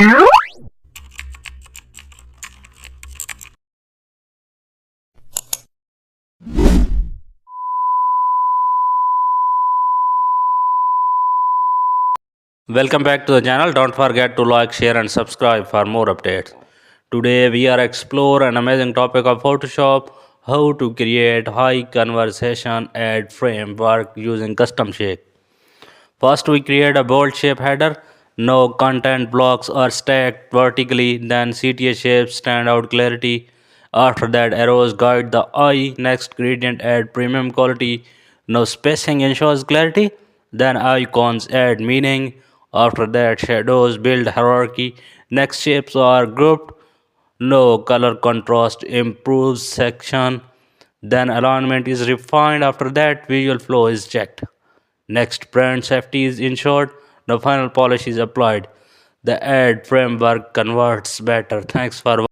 Welcome back to the channel. Don't forget to like, share and subscribe for more updates. Today we are explore an amazing topic of Photoshop, how to create high conversation ad framework using custom shape. First we create a bold shape header. No content blocks are stacked vertically, then CTA shapes stand out clarity. After that arrows guide the eye. Next gradient add premium quality. No spacing ensures clarity. Then icons add meaning. After that shadows build hierarchy. Next shapes are grouped. No color contrast improves section. Then alignment is refined. After that visual flow is checked. Next, brand safety is ensured. The final polish is applied. The ad framework converts better. Thanks for